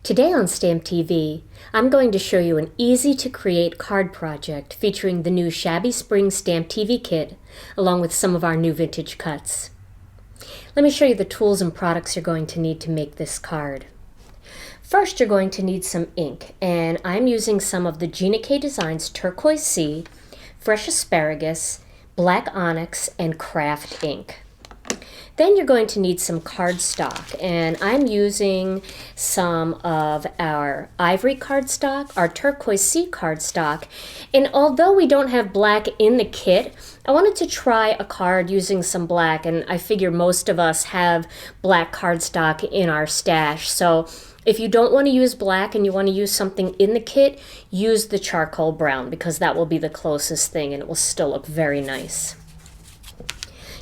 Today on StampTV, I'm going to show you an easy-to-create card project featuring the new Shabby Spring StampTV kit, along with some of our new vintage cuts. Let me show you the tools and products you're going to need to make this card. First, you're going to need some ink, and I'm using some of the Gina K Designs Turquoise Sea, Fresh Asparagus, Black Onyx, and Kraft ink. Then you're going to need some cardstock, and I'm using some of our Ivory cardstock, our Turquoise Sea cardstock, and although we don't have black in the kit, I wanted to try a card using some black, and I figure most of us have black cardstock in our stash, so if you don't want to use black and you want to use something in the kit, use the charcoal brown because that will be the closest thing and it will still look very nice.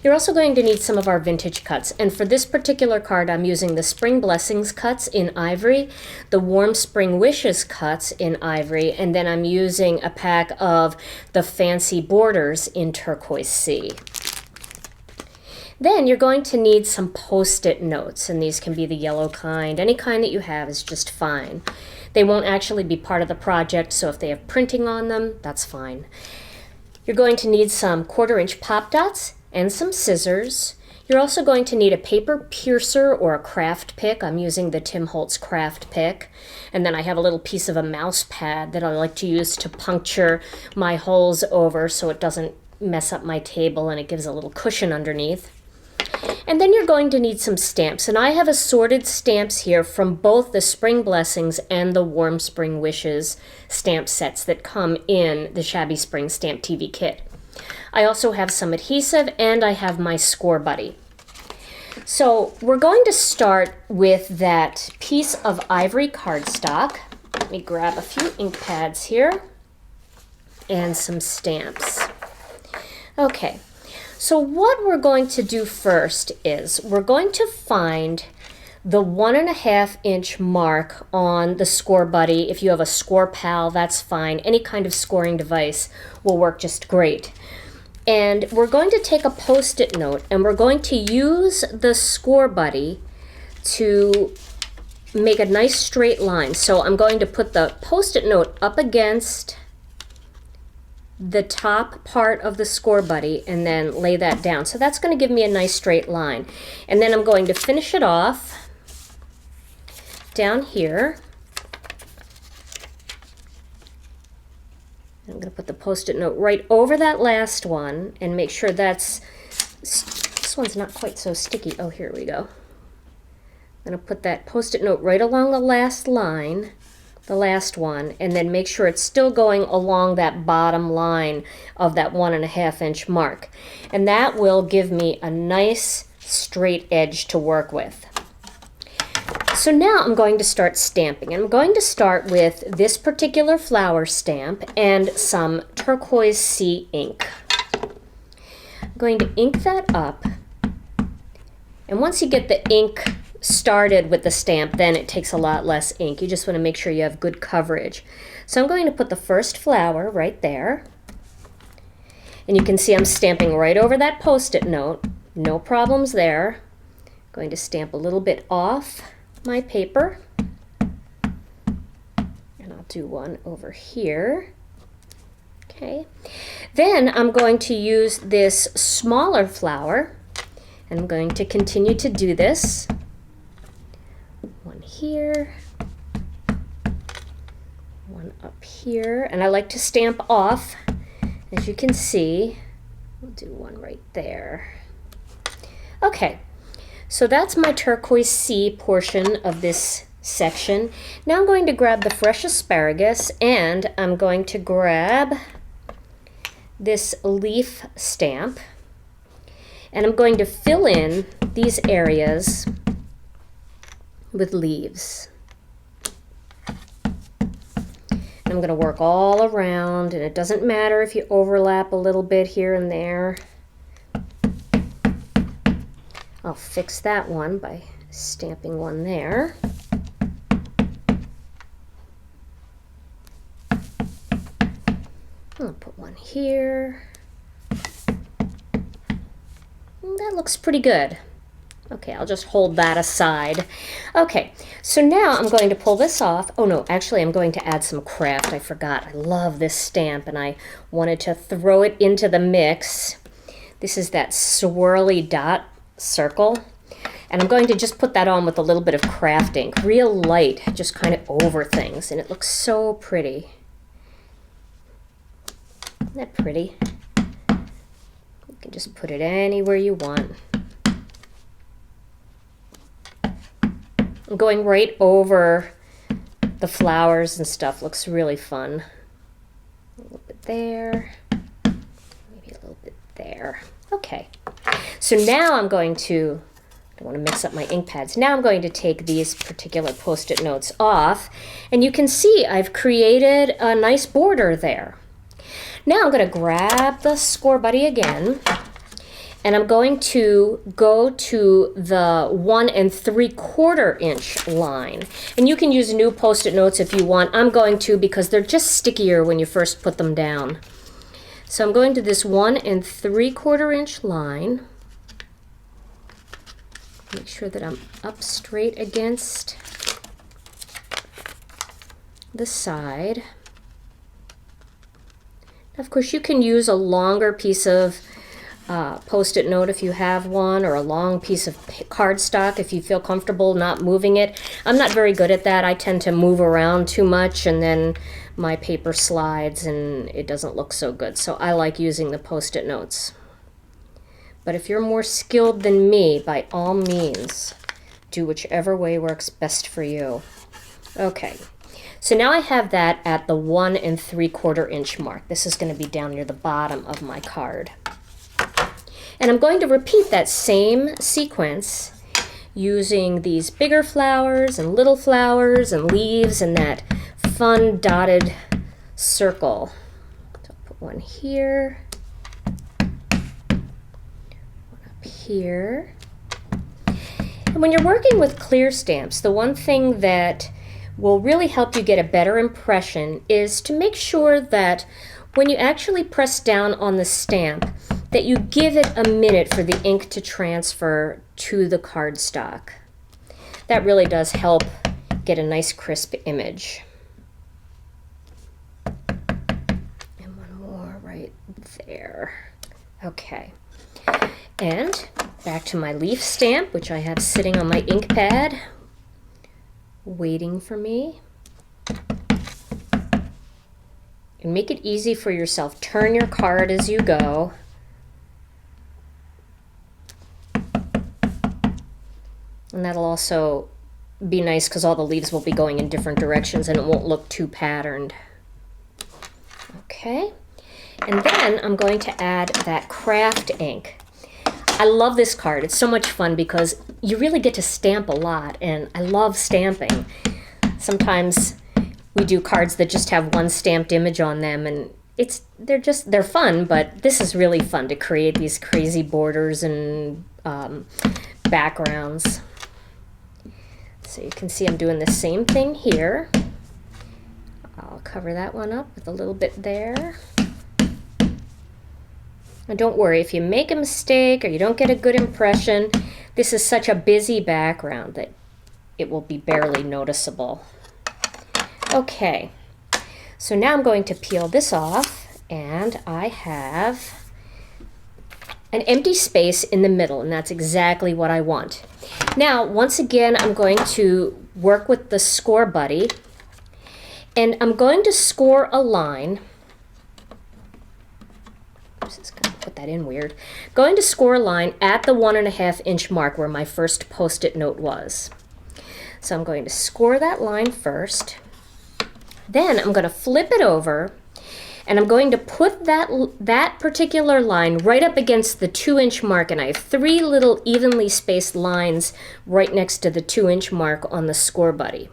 You're also going to need some of our vintage cuts, and for this particular card I'm using the Spring Blessings cuts in Ivory, the Warm Spring Wishes cuts in Ivory, and then I'm using a pack of the Fancy Borders in Turquoise Sea. Then you're going to need some Post-it notes, and these can be the yellow kind. Any kind that you have is just fine. They won't actually be part of the project, so if they have printing on them, that's fine. You're going to need some 1/4-inch pop dots and some scissors. You're also going to need a paper piercer or a Kraft pick. I'm using the Tim Holtz Kraft pick. And then I have a little piece of a mouse pad that I like to use to puncture my holes over so it doesn't mess up my table and it gives a little cushion underneath. And then you're going to need some stamps, and I have assorted stamps here from both the Spring Blessings and the Warm Spring Wishes stamp sets that come in the Shabby Spring StampTV kit. I also have some adhesive, and I have my Scor-buddy. So we're going to start with that piece of Ivory cardstock. Let me grab a few ink pads here and some stamps. Okay. So what we're going to do first is we're going to find the 1.5-inch mark on the Scor-buddy. If you have a scor-pal, that's fine. Any kind of scoring device will work just great. And we're going to take a Post-it note and we're going to use the Scor-buddy to make a nice straight line. So I'm going to put the Post-it note up against the top part of the Scor-buddy and then lay that down. So that's going to give me a nice straight line. And then I'm going to finish it off down here. I'm going to put the Post-it note right over that last one and make sure that's, this one's not quite so sticky. Oh, here we go. I'm going to put that Post-it note right along the last line, the last one, and then make sure it's still going along that bottom line of that 1.5-inch mark. And that will give me a nice straight edge to work with. So now I'm going to start stamping. I'm going to start with this particular flower stamp and some Turquoise Sea ink. I'm going to ink that up. And once you get the ink started with the stamp, then it takes a lot less ink. You just want to make sure you have good coverage. So I'm going to put the first flower right there. And you can see I'm stamping right over that Post-it note. No problems there. I'm going to stamp a little bit off my paper. And I'll do one over here. Okay. Then I'm going to use this smaller flower. And I'm going to continue to do this. One here, one up here, and I like to stamp off. As you can see, we'll do one right there. Okay, so that's my Turquoise Sea portion of this section. Now I'm going to grab the Fresh Asparagus, and I'm going to grab this leaf stamp, and I'm going to fill in these areas with leaves. I'm going to work all around, and it doesn't matter if you overlap a little bit here and there. I'll fix that one by stamping one there. I'll put one here. That looks pretty good. Okay, I'll just hold that aside. Okay, so now I'm going to pull this off. Oh no, actually I'm going to add some Kraft. I forgot. I love this stamp and I wanted to throw it into the mix. This is that swirly dot circle. And I'm going to just put that on with a little bit of Kraft ink. Real light, just kind of over things. And it looks so pretty. Isn't that pretty? You can just put it anywhere you want. Going right over the flowers and stuff looks really fun. A little bit there, maybe a little bit there. Okay, so now I'm going to, I don't want to mix up my ink pads. Now I'm going to take these particular Post-it notes off, and you can see I've created a nice border there. Now I'm going to grab the Scor-buddy again, and I'm going to go to the 1 3/4 inch line. And you can use new Post-it notes if you want. I'm going to because they're just stickier when you first put them down. So I'm going to this 1 3/4 inch line. Make sure that I'm up straight against the side. Of course, you can use a longer piece of Post-it note if you have one, or a long piece of cardstock if you feel comfortable not moving it. I'm not very good at that. I tend to move around too much and then my paper slides and it doesn't look so good. So I like using the Post-it notes. But if you're more skilled than me, by all means, do whichever way works best for you. Okay, so now I have that at the 1 3/4 inch mark. This is going to be down near the bottom of my card. And I'm going to repeat that same sequence using these bigger flowers and little flowers and leaves and that fun dotted circle. So I'll put one here, one up here. And when you're working with clear stamps, the one thing that will really help you get a better impression is to make sure that when you actually press down on the stamp, that you give it a minute for the ink to transfer to the cardstock. That really does help get a nice crisp image. And one more right there. Okay. And back to my leaf stamp, which I have sitting on my ink pad, waiting for me. And make it easy for yourself. Turn your card as you go. And that'll also be nice because all the leaves will be going in different directions and it won't look too patterned. Okay, and then I'm going to add that Kraft ink. I love this card. It's so much fun because you really get to stamp a lot, and I love stamping. Sometimes we do cards that just have one stamped image on them, and they're fun, but this is really fun to create these crazy borders and backgrounds. So you can see I'm doing the same thing here. I'll cover that one up with a little bit there. And don't worry, if you make a mistake or you don't get a good impression, this is such a busy background that it will be barely noticeable. Okay, so now I'm going to peel this off, and I have an empty space in the middle, and that's exactly what I want. Now, once again, I'm going to work with the Scor-buddy, and I'm going to score a line. Oops, it's going to put that in weird. Going to score a line at the 1.5 inch mark where my first Post-it note was. So I'm going to score that line first. Then I'm going to flip it over, and I'm going to put that particular line right up against the 2 inch mark, and I have 3 little evenly spaced lines right next to the 2 inch mark on the Scor-buddy.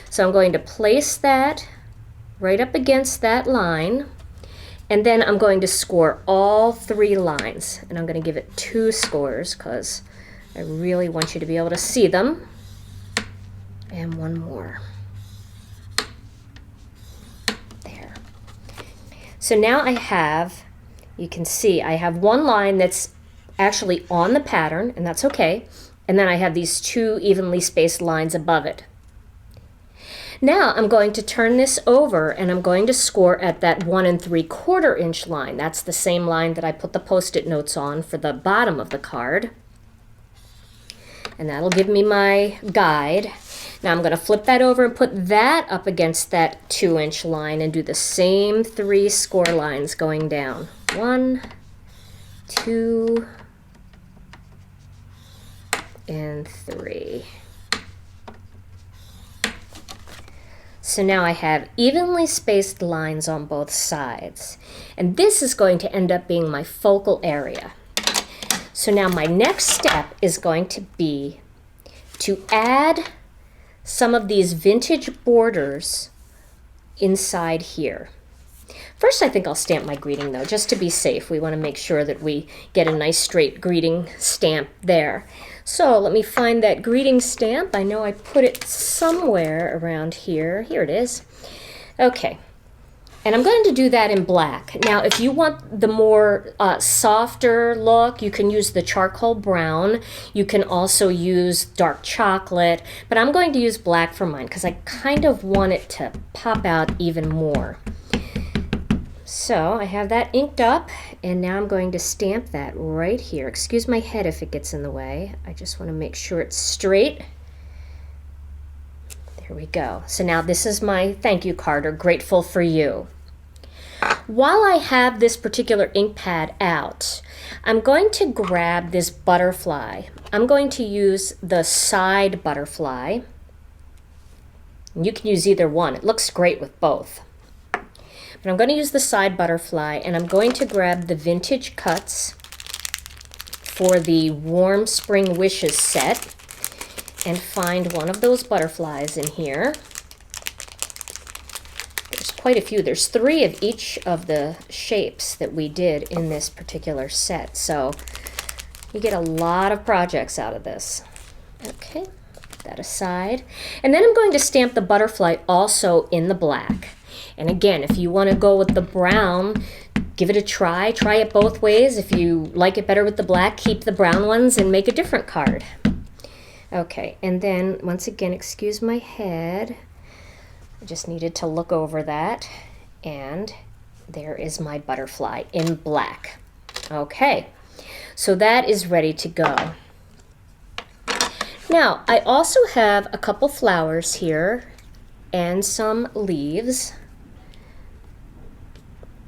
So I'm going to place that right up against that line, and then I'm going to score all 3 lines, and I'm going to give it 2 scores because I really want you to be able to see them. And one more. So now I have, you can see, I have one line that's actually on the pattern, and that's okay. And then I have these 2 evenly spaced lines above it. Now I'm going to turn this over and I'm going to score at that 1 3/4 inch line. That's the same line that I put the Post-it notes on for the bottom of the card. And that'll give me my guide. Now I'm going to flip that over and put that up against that 2-inch line and do the same 3 score lines going down. 1, 2, and 3. So now I have evenly spaced lines on both sides. And this is going to end up being my focal area. So now my next step is going to be to add some of these vintage borders inside here. First, I think I'll stamp my greeting though, just to be safe. We want to make sure that we get a nice straight greeting stamp there. So let me find that greeting stamp. I know I put it somewhere around here. Here it is. Okay. And I'm going to do that in black. Now, if you want the more softer look, you can use the charcoal brown. You can also use dark chocolate, but I'm going to use black for mine because I kind of want it to pop out even more. So I have that inked up, and now I'm going to stamp that right here. Excuse my head if it gets in the way. I just want to make sure it's straight. There we go. So now this is my thank you card, or grateful for you. While I have this particular ink pad out, I'm going to grab this butterfly. I'm going to use the side butterfly. You can use either one. It looks great with both. But I'm going to use the side butterfly, and I'm going to grab the Vintage Cuts for the Warm Spring Wishes set and find one of those butterflies in here. There's quite a few. There's 3 of each of the shapes that we did in this particular set. So you get a lot of projects out of this. Okay, put that aside. And then I'm going to stamp the butterfly also in the black. And again, if you want to go with the brown, give it a try. Try it both ways. If you like it better with the black, keep the brown ones and make a different card. Okay, and then once again, excuse my head. I just needed to look over that. And there is my butterfly in black. Okay, so that is ready to go. Now, I also have a couple flowers here and some leaves.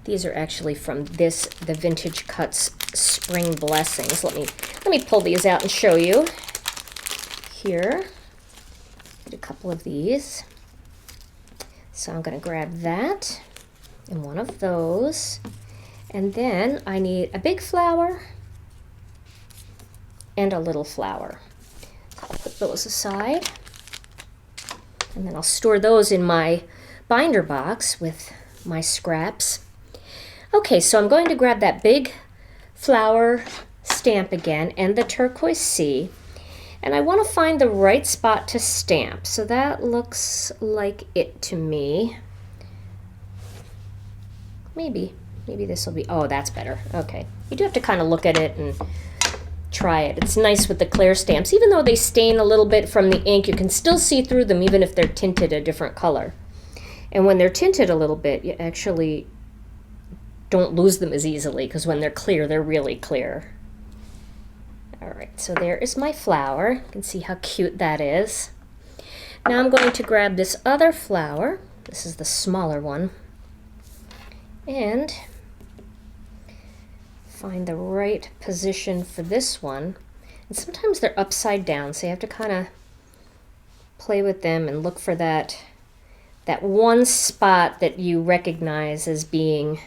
These are actually from the Vintage Cuts Spring Blessings. Let me pull these out and show you. Here, get a couple of these. So I'm going to grab that and one of those. And then I need a big flower and a little flower. So I'll put those aside. And then I'll store those in my binder box with my scraps. Okay, so I'm going to grab that big flower stamp again and the turquoise sea. And I want to find the right spot to stamp. So that looks like it to me. Maybe this will be, oh, that's better. Okay, you do have to kind of look at it and try it. It's nice with the clear stamps. Even though they stain a little bit from the ink, you can still see through them even if they're tinted a different color. And when they're tinted a little bit, you actually don't lose them as easily, because when they're clear, they're really clear. All right, so there is my flower. You can see how cute that is. Now I'm going to grab this other flower. This is the smaller one. And find the right position for this one. And sometimes they're upside down, so you have to kind of play with them and look for that one spot that you recognize as being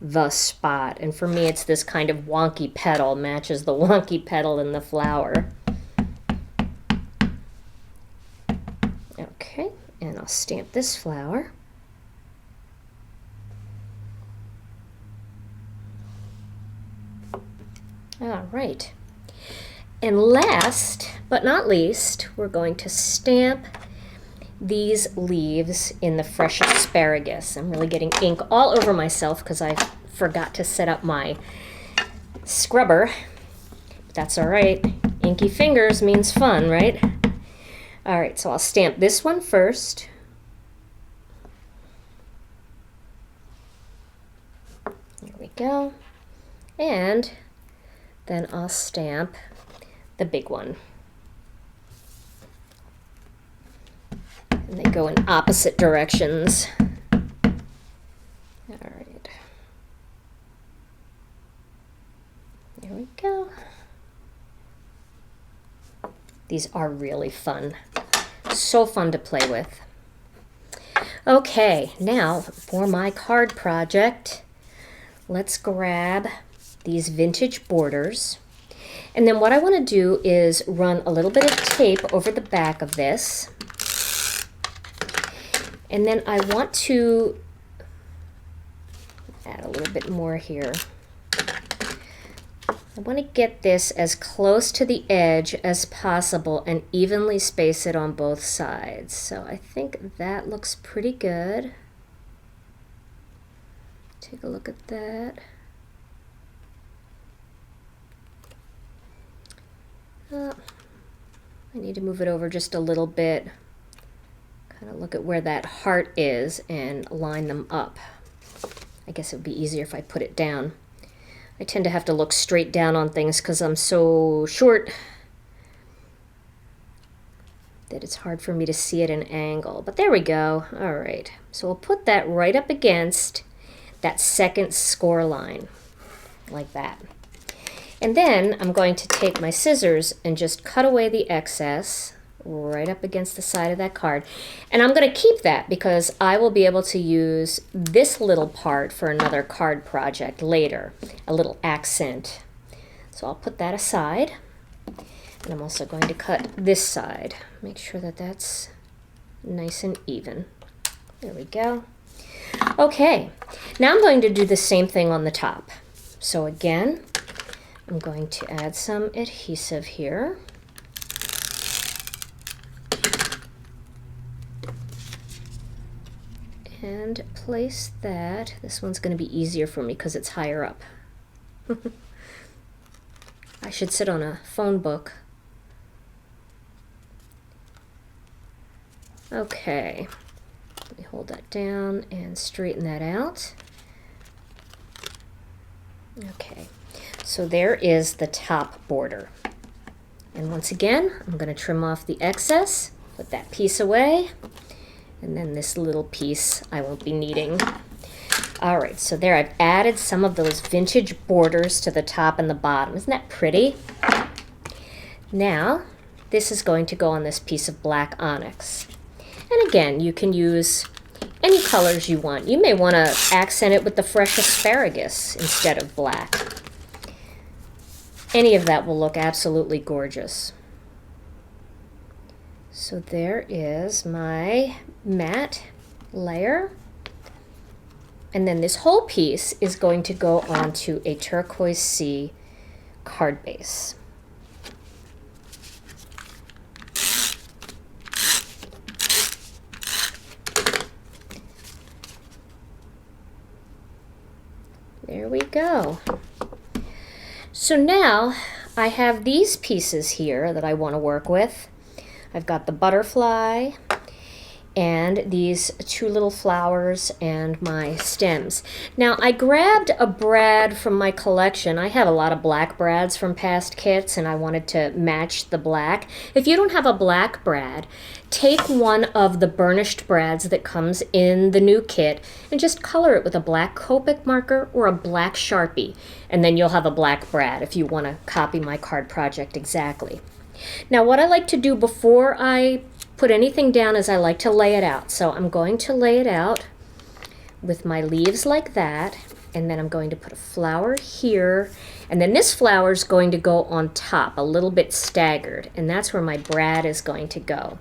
the spot. And for me, it's this kind of wonky petal, matches the wonky petal in the flower. Okay, and I'll stamp this flower. All right. And last but not least, we're going to stamp these leaves in the fresh asparagus. I'm really getting ink all over myself because I forgot to set up my scrubber. But that's all right. Inky fingers means fun, right? All right, so I'll stamp this one first. There we go. And then I'll stamp the big one. And they go in opposite directions. All right. There we go. These are really fun. So fun to play with. Okay, now for my card project, let's grab these vintage borders. And then what I want to do is run a little bit of tape over the back of this. And then I want to add a little bit more here. I want to get this as close to the edge as possible and evenly space it on both sides. So I think that looks pretty good. Take a look at that. I need to move it over just a little bit. Kind of look at where that heart is and line them up. I guess it would be easier if I put it down. I tend to have to look straight down on things because I'm so short that it's hard for me to see at an angle. But there we go. All right. So we'll put that right up against that second score line, like that. And then I'm going to take my scissors and just cut away the excess right up against the side of that card. And I'm going to keep that because I will be able to use this little part for another card project later, a little accent. So I'll put that aside. And I'm also going to cut this side. Make sure that that's nice and even. There we go. Okay, now I'm going to do the same thing on the top. So again, I'm going to add some adhesive here. And place that. This one's going to be easier for me because it's higher up. I should sit on a phone book. Okay. Let me hold that down and straighten that out. Okay. So there is the top border. And once again, I'm going to trim off the excess, put that piece away. And then this little piece I won't be needing. All right, so there I've added some of those vintage borders to the top and the bottom. Isn't that pretty? Now, this is going to go on this piece of black onyx. And again, you can use any colors you want. You may want to accent it with the fresh asparagus instead of black. Any of that will look absolutely gorgeous. So there is my matte layer. And then this whole piece is going to go onto a turquoise sea card base. There we go. So now I have these pieces here that I want to work with. I've got the butterfly and these two little flowers and my stems. Now I grabbed a brad from my collection. I have a lot of black brads from past kits and I wanted to match the black. If you don't have a black brad, take one of the burnished brads that comes in the new kit and just color it with a black Copic marker or a black Sharpie. And then you'll have a black brad if you want to copy my card project exactly. Now what I like to do before I put anything down is I like to lay it out. So I'm going to lay it out with my leaves like that, and then I'm going to put a flower here, and then this flower is going to go on top, a little bit staggered, and that's where my brad is going to go.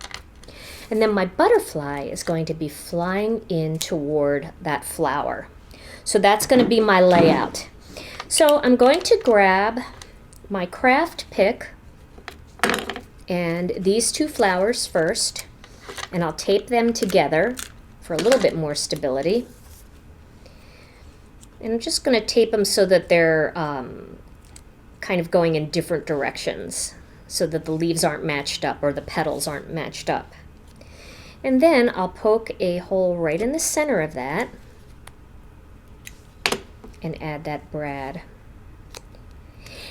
And then my butterfly is going to be flying in toward that flower. So that's going to be my layout. So I'm going to grab my Kraft pick and these two flowers first, and I'll tape them together for a little bit more stability. And I'm just going to tape them so that they're kind of going in different directions. so that the leaves aren't matched up or the petals aren't matched up. And then I'll poke a hole right in the center of that and add that brad.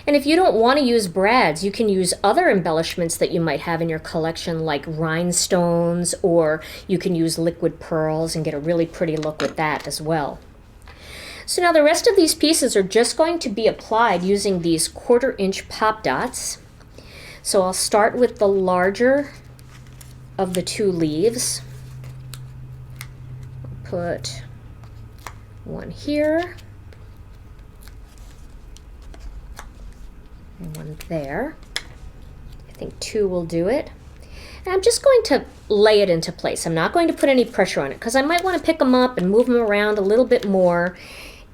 And if you don't want to use brads, you can use other embellishments that you might have in your collection, like rhinestones, or you can use liquid pearls and get a really pretty look with that as well. So now the rest of these pieces are just going to be applied using these 1/4 inch pop dots. So I'll start with the larger of the two leaves. I'll put one here and one there. I think 2 will do it. And I'm just going to lay it into place. I'm not going to put any pressure on it because I might want to pick them up and move them around a little bit more.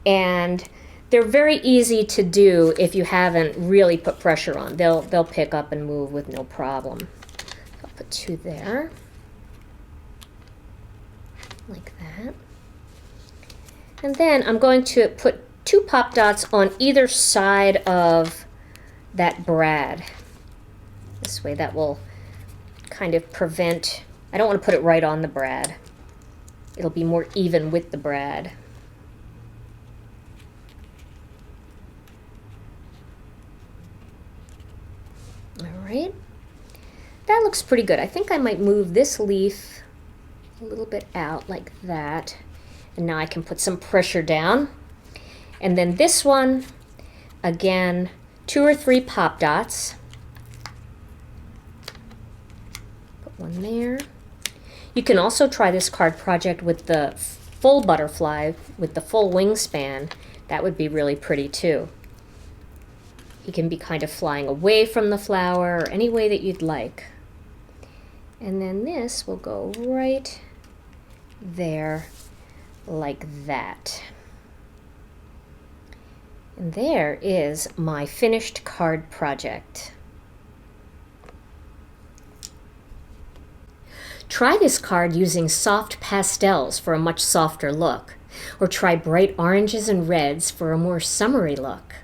And they're very easy to do if you haven't really put pressure on. They'll pick up and move with no problem. I'll put 2 there, like that. And then I'm going to put 2 pop dots on either side of that brad. This way that will kind of prevent, I don't want to put it right on the brad. It'll be more even with the brad. All right, that looks pretty good. I think I might move this leaf a little bit out like that. And now I can put some pressure down. And then this one, again, 2 or 3 pop dots. Put one there. You can also try this card project with the full butterfly, with the full wingspan. That would be really pretty too. He can be kind of flying away from the flower or any way that you'd like. And then this will go right there like that. And there is my finished card project. Try this card using soft pastels for a much softer look, or try bright oranges and reds for a more summery look.